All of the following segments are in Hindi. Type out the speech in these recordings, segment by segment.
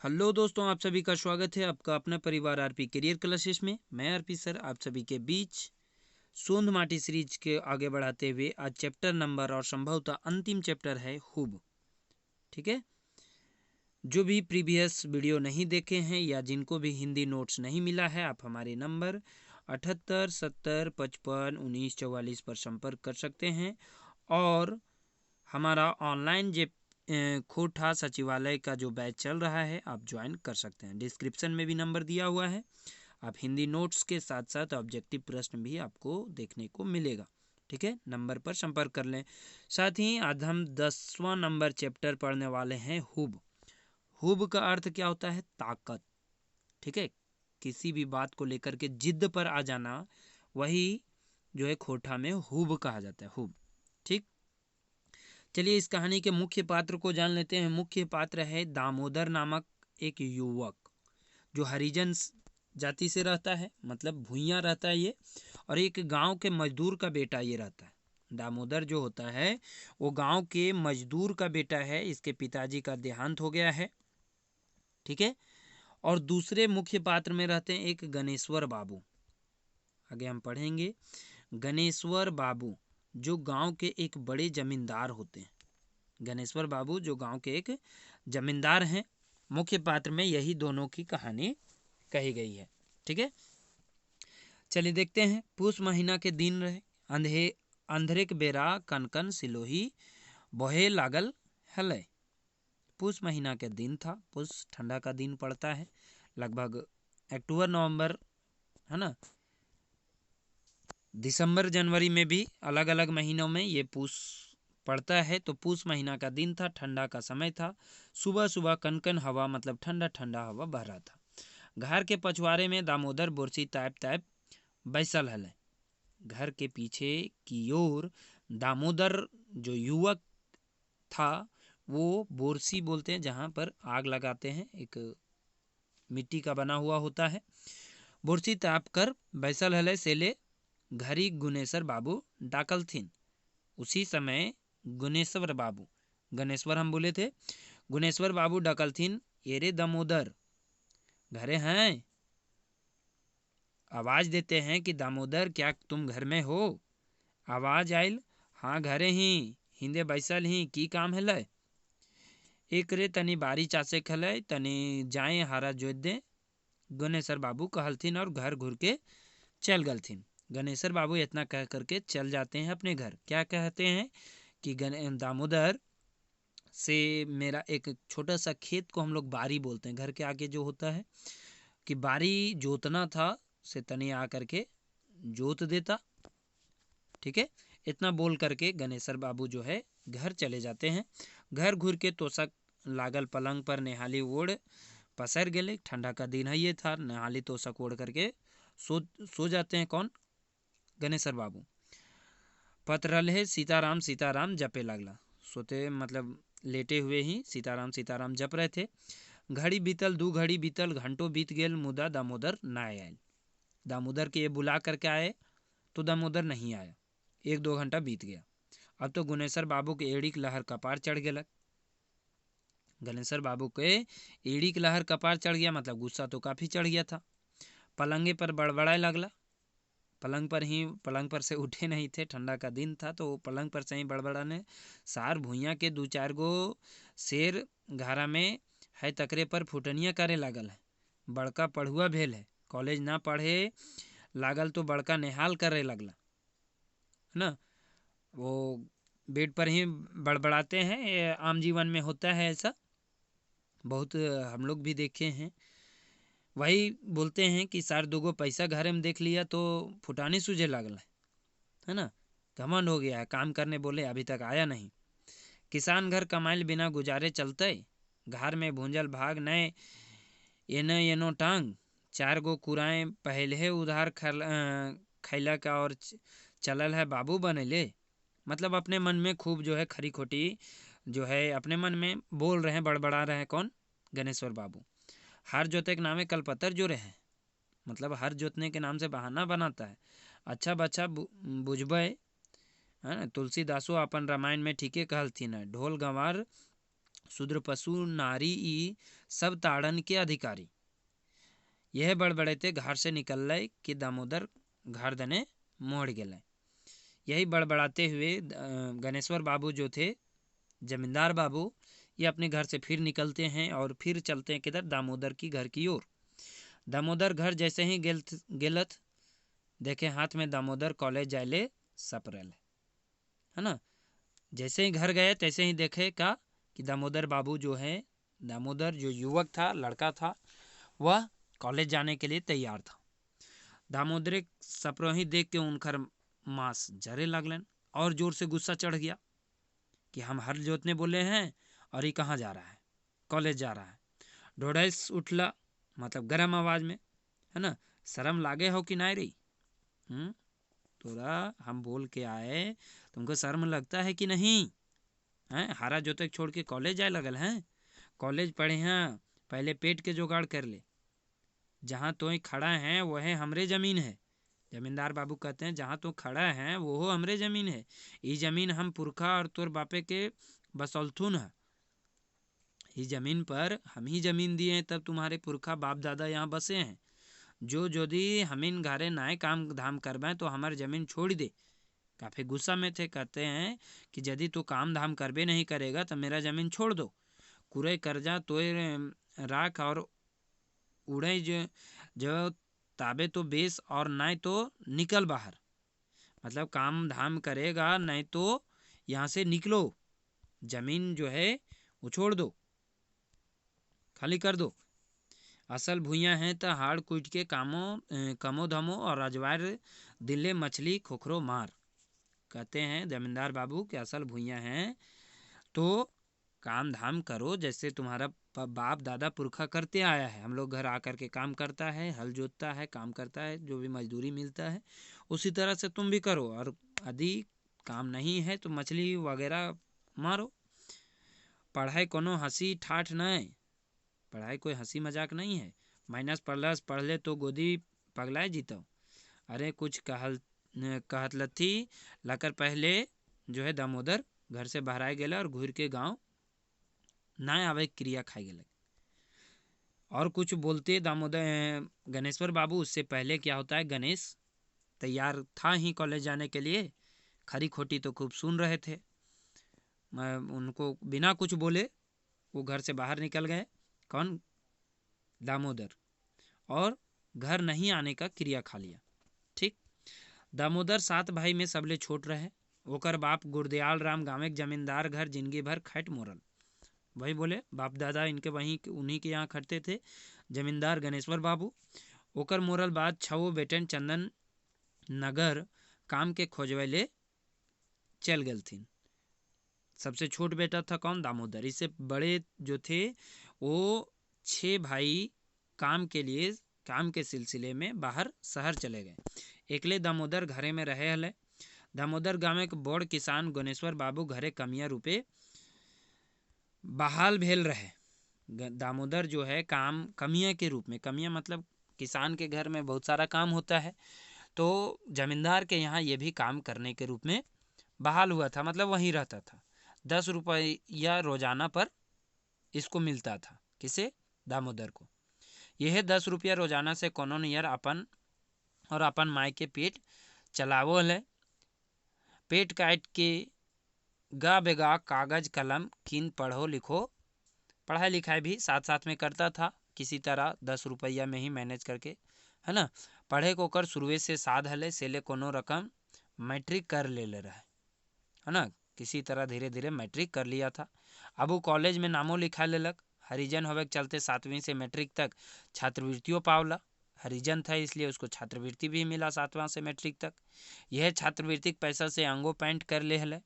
हेलो दोस्तों, आप सभी का स्वागत है आपका अपना परिवार आरपी करियर क्लासेस में। मैं आरपी सर आप सभी के बीच सोंध माटी सीरीज के आगे बढ़ाते हुए आज चैप्टर नंबर और संभवतः अंतिम चैप्टर है हुब। ठीक है, जो भी प्रीवियस वीडियो नहीं देखे हैं या जिनको भी हिंदी नोट्स नहीं मिला है, आप हमारे नंबर 78 70 55 19 44 पर संपर्क कर सकते हैं। और हमारा ऑनलाइन खोटा सचिवालय का जो बैच चल रहा है आप ज्वाइन कर सकते हैं। डिस्क्रिप्शन में भी नंबर दिया हुआ है। आप हिंदी नोट्स के साथ साथ ऑब्जेक्टिव प्रश्न भी आपको देखने को मिलेगा। ठीक है, नंबर पर संपर्क कर लें। साथ ही आज हम 10वां नंबर चैप्टर पढ़ने वाले हैं हुब। हुब का अर्थ क्या होता है? ताकत। ठीक है, किसी भी बात को लेकर के जिद पर आ जाना, वही जो है खोटा में हुब कहा जाता है। हुब। ठीक, चलिए इस कहानी के मुख्य पात्र को जान लेते हैं। मुख्य पात्र है दामोदर नामक एक युवक जो हरिजन जाति से रहता है, मतलब भूइयाँ रहता है ये, और एक गांव के मजदूर का बेटा ये रहता है। दामोदर जो होता है वो गांव के मजदूर का बेटा है। इसके पिताजी का देहांत हो गया है। ठीक है, और दूसरे मुख्य पात्र में रहते हैं एक गणेश्वर बाबू। आगे हम पढ़ेंगे। गणेश्वर बाबू जो गांव के एक बड़े जमींदार होते हैं। गणेश्वर बाबू जो गांव के एक जमींदार हैं। मुख्य पात्र में यही दोनों की कहानी कही गई है। ठीक है, चलिए देखते हैं। पुष महीना के दिन रहे, अंधेरे बेरा कनकन सिलोही बहे लागल हलय। पुष महीना के दिन था। पुष ठंडा का दिन पड़ता है, लगभग अक्टूबर नवंबर, है ना। दिसंबर जनवरी में भी अलग अलग महीनों में ये पुष पड़ता है। तो पुष महीना का दिन था, ठंडा का समय था। सुबह सुबह कनकन हवा, मतलब ठंडा ठंडा हवा बह रहा था। घर के पछवाड़े में दामोदर बोरसी ताप ताप बैसल हले। घर के पीछे की ओर दामोदर जो युवक था वो बोरसी बोलते हैं, जहाँ पर आग लगाते हैं, एक मिट्टी का बना हुआ होता है। बोरसी ताप कर बैसल हले सेले घरी गुनेश्वर बाबू डाकल थीन। उसी समय गुनेश्वर बाबू, गणेश्वर हम बोले थे, गुनेश्वर बाबू डकलथिन, एरे दामोदर घरे हैं? आवाज देते हैं कि दामोदर क्या तुम घर में हो? आवाज आयल, हाँ घरे ही, हिंदे बैसल ही, की काम है? एक रे तनी बारी चासे खलय, तनी जाए हारा जोत दे, गणेश्वर बाबू कहलथिन और घर घुर के चल गलथिन। गणेश्वर बाबू इतना कह करके चल जाते हैं अपने घर। क्या कहते हैं कि दामोदर से मेरा एक छोटा सा खेत को हम लोग बारी बोलते हैं, घर के आगे जो होता है, कि बारी जोतना था से तनी आ करके जोत देता। ठीक है, इतना बोल करके गणेश्वर बाबू जो है घर चले जाते हैं। घर घुर के तोशक लागल पलंग पर नेहाली ओढ़ पसर गए। ठंडा का दिन है ये था। नेहाली तोशक ओढ़ करके सो जाते हैं। कौन? गणेश्वर बाबू। पत्र है सीताराम सीताराम जपे लगला। सोते मतलब लेटे हुए ही सीताराम सीताराम जप रहे थे। घड़ी बीतल, 2 घड़ी बीतल, घंटों बीत गेल, मुदा दामोदर ना आयल। दामोदर के ये बुला करके आए तो दामोदर नहीं आया। 1-2 घंटा बीत गया। अब तो गुनेश्वर बाबू के एड़ी की लहर कपार चढ़ गया। गणेश्वर बाबू के एड़ी की लहर कपार चढ़ गया, मतलब गुस्सा तो काफ़ी चढ़ गया था। पलंगे पर बड़बड़ाए लगला। पलंग पर से उठे नहीं थे, ठंडा का दिन था, तो पलंग पर से ही बड़बड़ाने। सार भुइयाँ के 2-4 गो शेर घारा में है तकरे पर फुटनिया करे लागल है। बड़का पढ़ुआ भेल है, कॉलेज ना पढ़े लागल तो बड़का नेहाल करे लगला, है ना। वो बेड पर ही बड़बड़ाते हैं, ये आम जीवन में होता है ऐसा, बहुत हम लोग भी देखे हैं। वही बोलते हैं कि सार 2 गो पैसा घरे में देख लिया तो फुटानी सूझे लागल है ना। घमंड हो गया है, काम करने बोले अभी तक आया नहीं। किसान घर कमाइल बिना गुजारे चलते, घर में भूंजल भाग नए एनो एनो टांग, 4 गो कुराएं पहले उधार खैला का और चलल है बाबू बनेले। मतलब अपने मन में खूब जो है खरी खोटी जो है अपने मन में बोल रहे हैं, बड़बड़ा रहे हैं। कौन? गणेश्वर बाबू। हर जोते के नामे कलपतर जो रहे, मतलब हर जोतने के नाम से बहाना बनाता है। अच्छा बच्चा बुझबे, है ना। तुलसीदासो अपन रामायण में ठीके कहलथिन है, ढोल गंवार शूद्र पशु नारी ई सब ताड़न के अधिकारी। यह बड़बड़ाते घर से निकल कि दामोदर घर दने मोड़ गए। यही बड़बड़ाते हुए गणेश्वर बाबू जो थे जमींदार बाबू, ये अपने घर से फिर निकलते हैं और फिर चलते हैं किधर, दामोदर की घर की ओर। दामोदर घर जैसे ही गेलत देखे हाथ में दामोदर कॉलेज जाए सपरल है ना। जैसे ही घर गए तैसे ही देखे का कि दामोदर बाबू जो है, दामोदर जो युवक था, लड़का था, वह कॉलेज जाने के लिए तैयार था। दामोदर सपरोही देख के उनकर मांस जरे लगलन और जोर से गुस्सा चढ़ गया कि हम हल जोतने बोले हैं और ये कहाँ जा रहा है, कॉलेज जा रहा है। ढोड़ैस उठला, मतलब गर्म आवाज में, है ना। शर्म लागे हो कि नहीं रही? तोरा हम बोल के आए, तुमको शर्म लगता है कि नहीं? हैं, हारा जोते छोड़ के कॉलेज जाए लगल हैं? कॉलेज पढ़े हैं, पहले पेट के जुगाड़ कर ले। जहाँ तो खड़ा है वह हमरे जमीन है। जमींदार बाबू कहते हैं जहाँ तो खड़ा है वो हमरे जमीन है। ये जमीन हम पुरखा और तोर बापे के बसौलथुन है। इस जमीन पर हम ही जमीन दिए हैं, तब तुम्हारे पुरखा बाप दादा यहाँ बसे हैं। जो यदि हम इन घरे नए काम धाम करबे तो हमारे जमीन छोड़ दे। काफ़ी गुस्सा में थे, कहते हैं कि यदि तू काम धाम करबे नहीं करेगा तो मेरा ज़मीन छोड़ दो। कुरे कर्जा तो राख और उड़े जो ताबे तो बेस और नहीं तो निकल बाहर। मतलब काम धाम करेगा नहीं तो यहाँ से निकलो, ज़मीन जो है वो छोड़ दो, खाली कर दो। असल भूइयाँ हैं तो हाड़ कूट के कमो धमो और अजवार दिले मछली खोखरो मार। कहते हैं जमींदार बाबू के असल भूइयाँ हैं तो काम धाम करो जैसे तुम्हारा बाप दादा पुरखा करते आया है। हम लोग घर आकर के काम करता है, हल जोतता है, काम करता है, जो भी मजदूरी मिलता है उसी तरह से तुम भी करो। और यदि काम नहीं है तो मछली वगैरह मारो। पढ़ाई कोनो हंसी ठाठ नहीं, पढ़ाई कोई हंसी मजाक नहीं है। माइनस पढ़ ले तो गोदी पगलाए जीतो। अरे कुछ कहत लथी लाकर पहले जो है दामोदर घर से बाहर आए गए और घूर के गांव ना आवे क्रिया खाई गए। और कुछ बोलते दामोदर गणेश्वर बाबू, उससे पहले क्या होता है, गणेश तैयार था ही कॉलेज जाने के लिए, खरी खोटी तो खूब सुन रहे थे। मैं उनको बिना कुछ बोले वो घर से बाहर निकल गए। कौन? दामोदर। और घर नहीं आने का क्रिया खा लिया। ठीक। दामोदर 7 भाई में सबले छोट रहे। ओकर बाप गुरदयाल राम गाँव के जमींदार घर जिंदगी भर खट मोरल। वही बोले बाप दादा इनके वहीं उन्हीं के यहाँ खटते थे, जमींदार गणेश्वर बाबू। ओकर मोरल बाद 6 बेटन चंदन नगर काम के खोजवे ले चल गए थीन। सबसे छोट बेटा था कौन? दामोदर। इससे बड़े जो थे वो 6 भाई काम के लिए, काम के सिलसिले में बाहर शहर चले गए। एकले दामोदर घरे में रहे हले। दामोदर गाँव के बड़ किसान गणेश्वर बाबू घरे कमिया रूपे बहाल भेल रहे। दामोदर जो है काम कमिया के रूप में, कमिया मतलब किसान के घर में बहुत सारा काम होता है, तो जमींदार के यहाँ ये भी काम करने के रूप में बहाल हुआ था, मतलब वहीं रहता था। 10 रुपया रोजाना पर इसको मिलता था। किसे? दामोदर को। यह 10 रुपया रोजाना से कोनो नियर अपन और अपन माय के पेट चलावो है। पेट काट के गा बेगा कागज कलम किन पढ़ो लिखो, पढ़ाई लिखाई भी साथ साथ में करता था किसी तरह 10 रुपया में ही मैनेज करके, है ना। पढ़े को कर शुरुए से साध हले से ले कोनो रकम मैट्रिक कर ले रहा है ना। किसी तरह धीरे धीरे मैट्रिक कर लिया था। अब वो कॉलेज में नामों लिखा लेलक। हरिजन होवे के चलते 7वीं से मैट्रिक तक छात्रवृत्तियों पावला। हरिजन था इसलिए उसको छात्रवृत्ति भी मिला 7वां से मैट्रिक तक। यह छात्रवृत्ति पैसा से अंगो पैंट कर ले हले,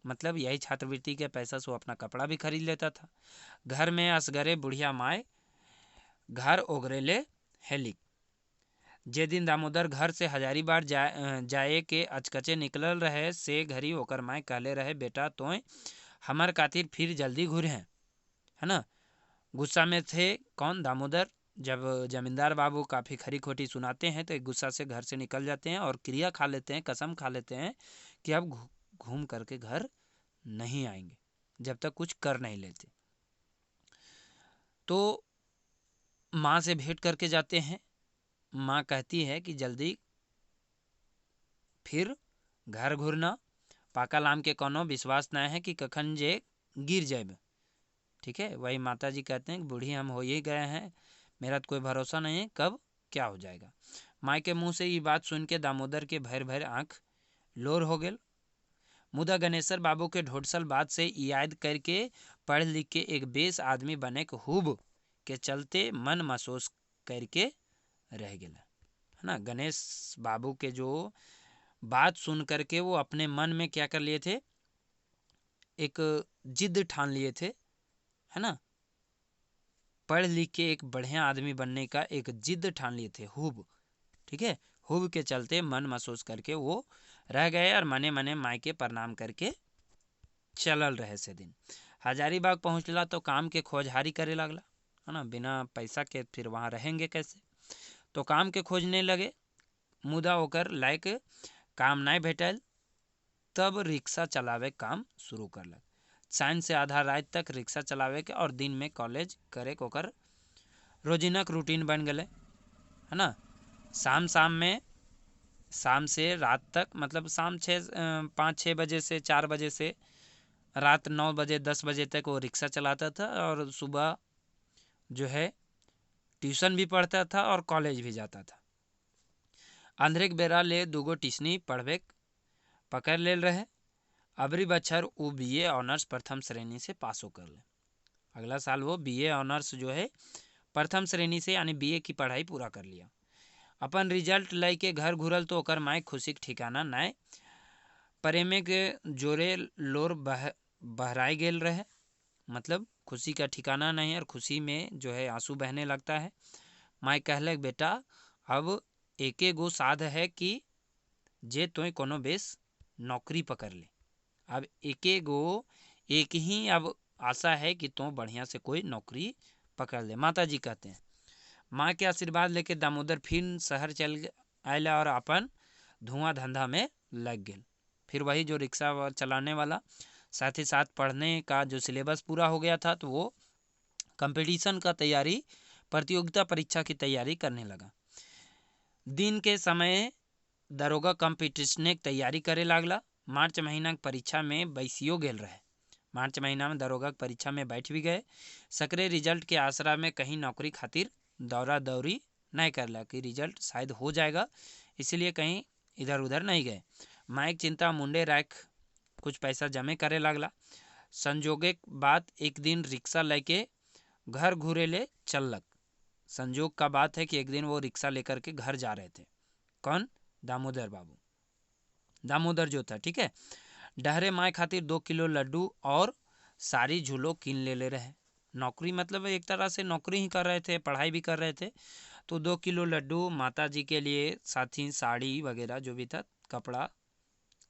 मतलब यही छात्रवृत्ति के पैसा से वो अपना कपड़ा भी खरीद लेता था। घर में असगरे बुढ़िया माए घर ओगरे ले हेलिक। जे दिन दामोदर घर से हजारी बार जाए के अचकचे निकलल रहे से घरी ओकर माए कहले रहे, बेटा तोय हमार खातिर फिर जल्दी घूर हैं, है ना। गुस्सा में थे कौन? दामोदर। जब जमींदार बाबू काफ़ी खरी खोटी सुनाते हैं तो एक गुस्सा से घर से निकल जाते हैं और क्रिया खा लेते हैं, कसम खा लेते हैं कि अब घूम करके घर नहीं आएंगे जब तक कुछ कर नहीं लेते। तो माँ से भेंट करके जाते हैं। माँ कहती है कि जल्दी फिर घर घुरना, पाकल आम के कोनो विश्वास न है कि कखन जे गिर जाए। ठीक है, वही माता जी कहते हैं कि बूढ़ी हम हो ही गए हैं, मेरा तो कोई भरोसा नहीं है कब क्या हो जाएगा। माँ के मुंह से ये बात सुन के दामोदर के भर भर आँख लोर हो गए। मुदा गणेशर बाबू के ढोडसल बात से याद करके पढ़ लिख के एक बेस आदमी बने के खूब के चलते मन महसूस करके रह गए, है ना। गणेश बाबू के जो बात सुन करके वो अपने मन में क्या कर लिए थे, एक जिद ठान लिए थे, है ना। पढ़ लिख के एक बढ़िया आदमी बनने का एक जिद ठान लिए थे, खूब। ठीक है, खूब के चलते मन महसूस करके वो रह गए और मने मने माई के प्रणाम करके चलल रहे। से दिन हजारीबाग पहुँचला तो काम के खोजहारी करे लगला, है ना। बिना पैसा के फिर वहाँ रहेंगे कैसे, तो काम के खोजने लगे। मुदा ओकर लायक काम नहीं भेटल, तब रिक्शा चलावे काम शुरू करलक। साँझ से आधा रात तक रिक्शा चलावे के और दिन में कॉलेज करे के ओकर रोजीनक रूटीन बन गए, है ना। शाम से रात तक, मतलब शाम 5-6 बजे से 4 बजे से रात 9 बजे 10 बजे तक वो रिक्शा चलाता था, और सुबह जो है ट्यूशन भी पढ़ता था और कॉलेज भी जाता था। अंधेरे के बेरा ले दूगो टिशनी पढ़वे पकड़ ले रहे। अबरी बच्छर वो बीए ऑनर्स प्रथम श्रेणी से पासो कर ले। अगला साल वो बीए ऑनर्स जो है प्रथम श्रेणी से यानी बीए की पढ़ाई पूरा कर लिया। अपन रिजल्ट लेके घर घुरल तो ओकर माए खुशी के ठिकाना नाय। प्रेमे के जोरे लोर बहराई गेल रहे, मतलब खुशी का ठिकाना नहीं, और खुशी में जो है आंसू बहने लगता है। माए कहलक, बेटा अब एके गो साध है कि जे तोय कोनो बेस नौकरी पकड़ ले। अब एक ही अब आशा है कि तो बढ़िया से कोई नौकरी पकड़ ले। माता जी कहते हैं। माँ के आशीर्वाद लेके दामोदर फिर शहर चल आयला और अपन धुआं धंधा में लग गए। फिर वही जो रिक्शा चलाने वाला, साथ ही साथ पढ़ने का जो सिलेबस पूरा हो गया था, तो वो कंपटीशन का तैयारी, प्रतियोगिता परीक्षा की तैयारी करने लगा। दिन के समय दरोगा कंपटीशन की तैयारी करे लागला। मार्च महीना की परीक्षा में बैसियो गेल रहे। मार्च महीना में दरोगा की परीक्षा में बैठ भी गए। सकरे रिजल्ट के आसरा में कहीं नौकरी खातिर दौरा दौरी नहीं करला कि रिजल्ट शायद हो जाएगा, इसलिए कहीं इधर उधर नहीं गए। माइक चिंता मुंडे रख कुछ पैसा जमे करे लगला। संजोगे बात एक दिन रिक्शा लेके घर घूरे ले चललक। संजोग का बात है कि एक दिन वो रिक्शा लेकर के घर जा रहे थे। कौन? दामोदर बाबू। दामोदर जो था, ठीक है। डहरे माए खातिर 2 किलो लड्डू और सारी झूलो कीन ले रहे। नौकरी मतलब एक तरह से नौकरी ही कर रहे थे, पढ़ाई भी कर रहे थे, तो 2 किलो लड्डू माता जी के लिए, साथ ही साड़ी वगैरह जो भी था कपड़ा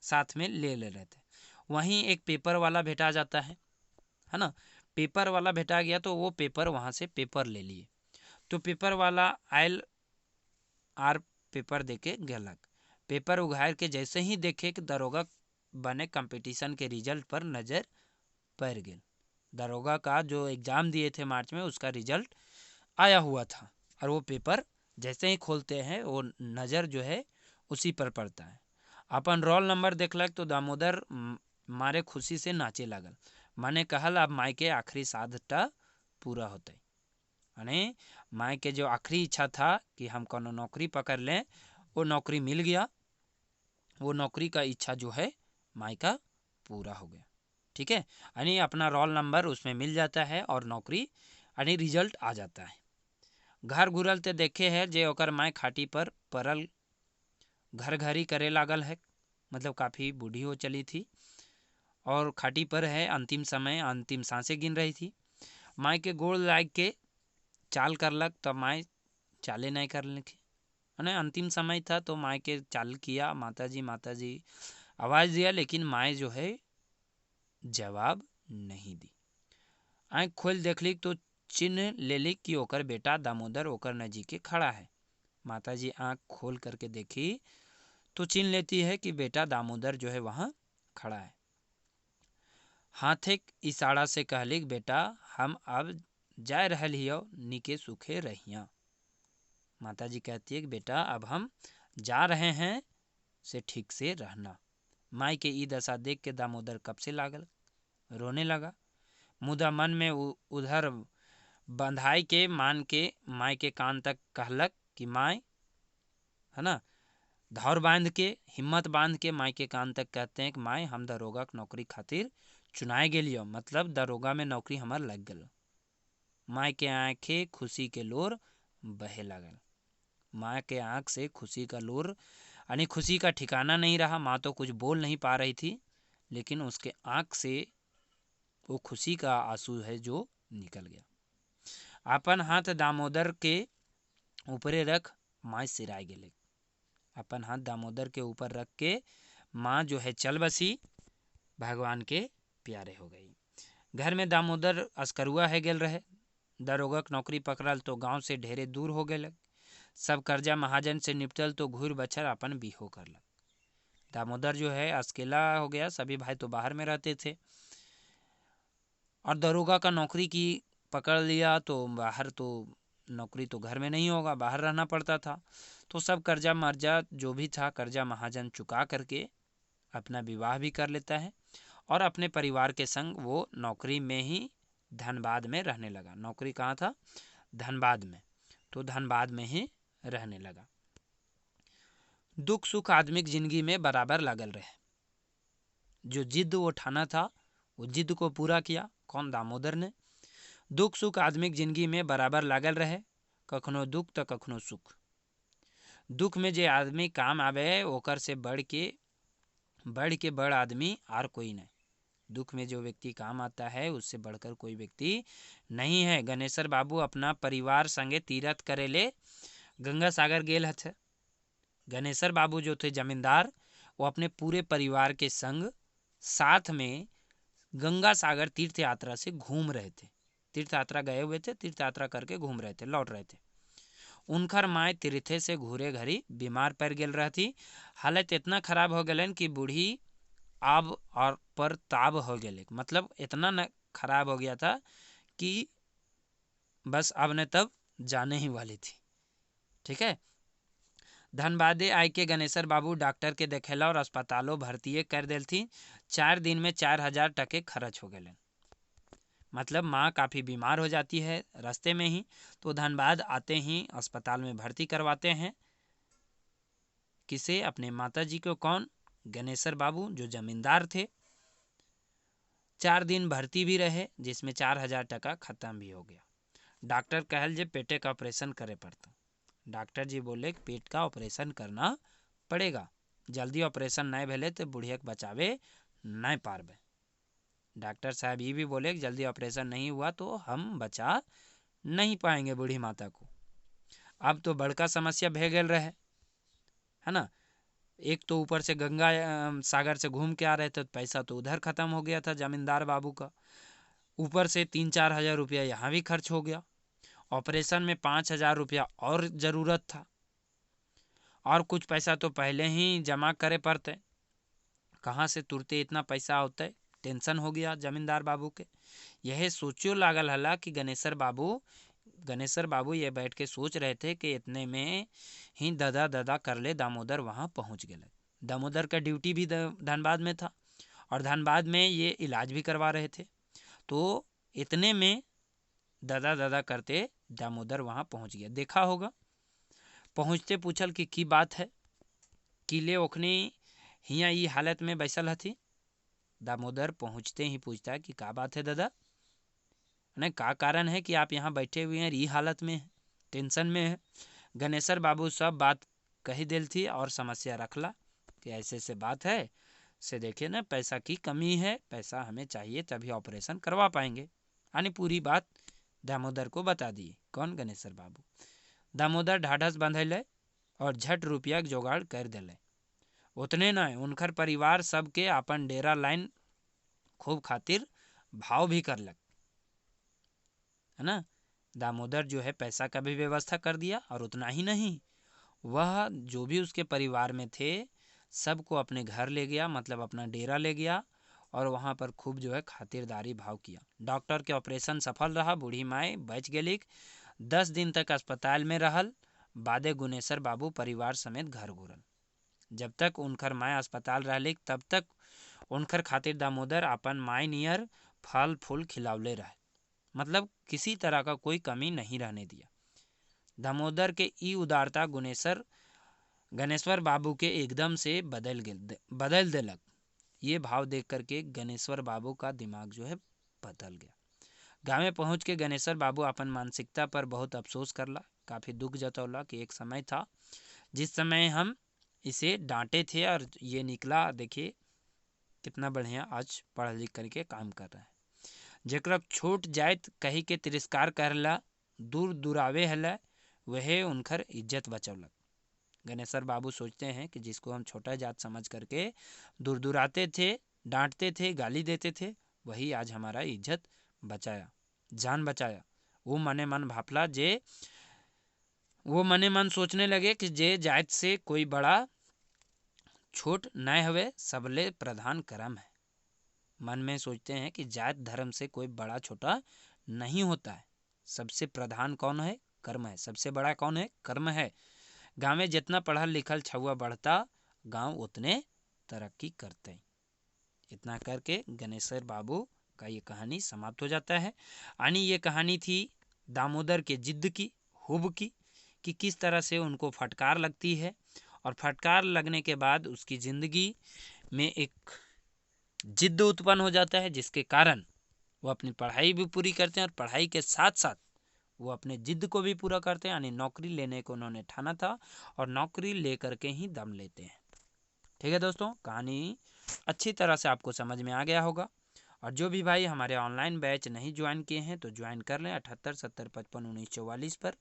साथ में ले रहे थे। वहीं एक पेपर वाला भेटा जाता है ना। पेपर वाला भेटा गया तो वो पेपर वहाँ से पेपर ले लिए। तो पेपर वाला आयल आर पेपर देके गलक। पेपर उघार के जैसे ही देखे कि दरोगा बने कंपटीशन के रिजल्ट पर नज़र पड़ गई। दरोगा का जो एग्ज़ाम दिए थे मार्च में, उसका रिजल्ट आया हुआ था, और वो पेपर जैसे ही खोलते हैं वो नज़र जो है उसी पर पड़ता है। अपन रोल नंबर देखलक तो दामोदर मारे खुशी से नाचे लागल। माने कहल अब माई के आखिरी साधटा पूरा होते। यानी माई के जो आखिरी इच्छा था कि हम कोनो नौकरी पकड़ लें, वो नौकरी मिल गया। वो नौकरी का इच्छा जो है माई का पूरा हो गया। ठीक है, यानी अपना रोल नंबर उसमें मिल जाता है और नौकरी यानी रिजल्ट आ जाता है। घर घुरल ते देखे है जे ओकर माई खाटी पर परल घर घरी करे लागल है, मतलब काफ़ी बूढ़ी हो चली थी और खाटी पर है, अंतिम समय अंतिम सांसें गिन रही थी। माई के गोड़ लाग के चाल करलक, तब माई चाले नहीं कर लिखी, है अंतिम समय था तो माई के चाल किया, माता जी आवाज़ दिया, लेकिन माई जो है जवाब नहीं दी। आँख खोल देखली तो चिन्ह ले ली कि ओकर बेटा दामोदर ओकर नजीके खड़ा है। माता जी आँख खोल करके देखी तो चिन्ह लेती है कि बेटा दामोदर जो है वहाँ खड़ा है। हाथे इशारा से कहली, बेटा हम अब जा रहल हियो नीके सुखे रहिया। माता जी कहती है कि बेटा अब हम जा रहे हैं, से ठीक से रहना। माई के ई दशा देख के दामोदर कब से लागल रोने लगा। मुदा मन में उधर बंधाई के मान के माई के कान तक कहलक कि माई, है ना, धौर बांध के हिम्मत बांध के माई के कान तक कहते हैं कि माई हम दरोगा के नौकरी खातिर चुनाए गेलियो, मतलब दरोगा में नौकरी हमार लग गल। माई के आंखें खुशी के लोर बहे लगल। माँ के आंख से खुशी का लोर यानी खुशी का ठिकाना नहीं रहा। माँ तो कुछ बोल नहीं पा रही थी, लेकिन उसके आंख से वो खुशी का आंसू है जो निकल गया। अपन हाथ दामोदर के ऊपरे रख माँ सिराय गेले। अपन हाथ दामोदर के ऊपर रख के माँ जो है चल बसी, भगवान के प्यारे हो गई। घर में दामोदर अस्करुआ है गेल रहे। दरोगा के नौकरी पकड़ल तो गांव से ढेरे दूर हो गए। सब कर्जा महाजन से निपटल तो घूर बछर अपन बिहो करलक। दामोदर जो है अकेला हो गया, सभी भाई तो बाहर में रहते थे और दरोगा का नौकरी की पकड़ लिया तो बाहर तो नौकरी तो घर में नहीं होगा, बाहर रहना पड़ता था। तो सब कर्जा मर्जा जो भी था कर्जा महाजन चुका करके अपना विवाह भी कर लेता है और अपने परिवार के संग वो नौकरी में ही धनबाद में रहने लगा। नौकरी कहाँ था? धनबाद में। तो धनबाद में ही रहने लगा। दुख सुख आदमी की जिंदगी में बराबर लागल रहे। जो जिद वो ठाना था वो जिद को पूरा किया। कौन? दामोदर ने। दुख सुख आदमी की जिंदगी में बराबर लागल रहे, कखनो दुख तो कखनो सुख। दुख में जे आदमी काम आवे ओकर से बढ़ के बड़ आदमी आर कोई नहीं। दुख में जो व्यक्ति काम आता है उससे बढ़कर कोई व्यक्ति नहीं है। गणेशर बाबू अपना परिवार संगे तीरथ करे ले गंगा सागर गेल हथे। गणेशर बाबू जो थे जमींदार, वो अपने पूरे परिवार के संग साथ में गंगा सागर तीर्थ यात्रा से घूम रहे थे। तीर्थ यात्रा गए हुए थे, तीर्थ यात्रा करके घूम रहे थे, लौट रहे थे। उनकर माए तीर्थे से घूरे घरी बीमार पड़ गेल रहती। हालत इतना खराब हो गलन कि बूढ़ी आब और पर ताब हो गए, मतलब इतना न खराब हो गया था कि बस अब ने तब जाने ही वाली थी। ठीक है। धनबादे आए के गणेशर बाबू डॉक्टर के देखेला और अस्पतालों भर्ती कर दिल थी। 4 दिन में 4000 टके खर्च हो गए। मतलब माँ काफ़ी बीमार हो जाती है रास्ते में ही, तो धनबाद आते ही अस्पताल में भर्ती करवाते हैं। किसे? अपने माता जी को। कौन? गणेशर बाबू जो जमींदार थे। 4 दिन भर्ती भी रहे, जिसमें 4000 टका खत्म भी हो गया। डॉक्टर कहल जे पेटे का ऑपरेशन करे पड़ता। डॉक्टर जी बोले पेट का ऑपरेशन करना पड़ेगा, जल्दी ऑपरेशन नहीं भेले तो बुढ़िया के बचावे नहीं पारबे। डॉक्टर साहब ये भी बोले कि जल्दी ऑपरेशन नहीं हुआ तो हम बचा नहीं पाएंगे बूढ़ी माता को। अब तो बड़का समस्या भे गेल रहे, है ना। एक तो ऊपर से गंगा सागर से घूम के आ रहे थे, तो पैसा तो उधर ख़त्म हो गया था जमींदार बाबू का। ऊपर से 3-4 हज़ार रुपया यहाँ भी खर्च हो गया। ऑपरेशन में 5,000 रुपया और ज़रूरत था, और कुछ पैसा तो पहले ही जमा करे पड़ते। कहाँ से तुरते इतना पैसा होते? टेंशन हो गया जमींदार बाबू के। यह सोचो लागल हला कि गणेशर बाबू ये बैठ के सोच रहे थे कि इतने में ही दादा कर ले दामोदर वहाँ पहुँच गए। दामोदर का ड्यूटी भी धनबाद में था और धनबाद में ये इलाज भी करवा रहे थे। तो इतने में दादा करते दामोदर वहाँ पहुँच गया। देखा होगा, पहुँचते पूछल कि की बात है, किले ओखनी हिया ई हालत में बैसल हथी। दामोदर पहुँचते ही पूछता है कि का बात है दादा, नहीं का कारण है कि आप यहाँ बैठे हुए हैं, ई हालत में है, टेंशन में है। गणेशर बाबू सब बात कही दिल थी और समस्या रखला कि ऐसे से बात है, से देखिए ना पैसा की कमी है, पैसा हमें चाहिए तभी ऑपरेशन करवा पाएंगे। यानी पूरी बात दामोदर को बता दी। कौन? गणेशर बाबू। दामोदर ढाढ़स बंधैले और झट रुपया के जोगाड़ कर दिले। उतने न उनकर परिवार सबके अपन डेरा लाइन खूब खातिर भाव भी करलक, है ना। दामोदर जो है पैसा का भी व्यवस्था कर दिया, और उतना ही नहीं, वह जो भी उसके परिवार में थे सबको अपने घर ले गया, मतलब अपना डेरा ले गया। और वहाँ पर खूब जो है खातिरदारी भाव किया। डॉक्टर के ऑपरेशन सफल रहा, बूढ़ी माई बच गेली। 10 दिन तक अस्पताल में रहल। बादे गुनेश्वर बाबू परिवार समेत घर घुरल। जब तक उनकर माय अस्पताल रहली तब तक उनकर खातिर दामोदर अपन माय नियर फल फूल खिलावले रहे, मतलब किसी तरह का कोई कमी नहीं रहने दिया। दामोदर के ई उदारता गणेश्वर बाबू के एकदम से बदल देलक। ये भाव देख करके गणेश्वर बाबू का दिमाग जो है बदल गया। गाँव में पहुँच के गणेश्वर बाबू अपन मानसिकता पर बहुत अफसोस करला, काफ़ी दुख जतौला कि एक समय था जिस समय हम इसे डांटे थे और ये निकला, देखिए कितना बढ़िया आज पढ़ लिख करके काम कर रहा है। जेकरा छोट जात कही के तिरस्कार करला, दूर दुरावे हला, वह उनकर इज्जत बचौलक। गणेश्वर बाबू सोचते हैं कि जिसको हम छोटा जात समझ करके दूर दुराते थे, डांटते थे, गाली देते थे, वही आज हमारा इज्जत बचाया, जान बचाया। वो मने मन सोचने लगे कि जे जात से कोई बड़ा छोट न हवे, सबले प्रधान कर्म है। मन में सोचते हैं कि जात धर्म से कोई बड़ा छोटा नहीं होता है, सबसे प्रधान कौन है? कर्म है। सबसे बड़ा कौन है? कर्म है। गाँव में जितना पढ़ल लिखल छुआ बढ़ता, गांव उतने तरक्की करते। इतना करके गणेश्वर बाबू का ये कहानी समाप्त हो जाता है। यानी ये कहानी थी दामोदर के जिद्द की, हुब की, कि किस तरह से उनको फटकार लगती है और फटकार लगने के बाद उसकी ज़िंदगी में एक जिद्द उत्पन्न हो जाता है, जिसके कारण वो अपनी पढ़ाई भी पूरी करते हैं और पढ़ाई के साथ साथ वो अपने जिद्द को भी पूरा करते हैं। यानी नौकरी लेने को उन्होंने ठाना था और नौकरी लेकर के ही दम लेते हैं। ठीक है दोस्तों, कहानी अच्छी तरह से आपको समझ में आ गया होगा। और जो भी भाई हमारे ऑनलाइन बैच नहीं ज्वाइन किए हैं तो ज्वाइन कर लें 78 70 55 19 44 पर।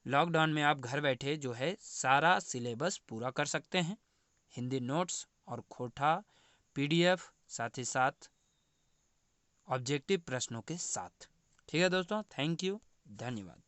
लॉकडाउन में आप घर बैठे जो है सारा सिलेबस पूरा कर सकते हैं, हिंदी नोट्स और खोटा PDF, साथ ही साथ ऑब्जेक्टिव प्रश्नों के साथ। ठीक है दोस्तों, थैंक यू, धन्यवाद।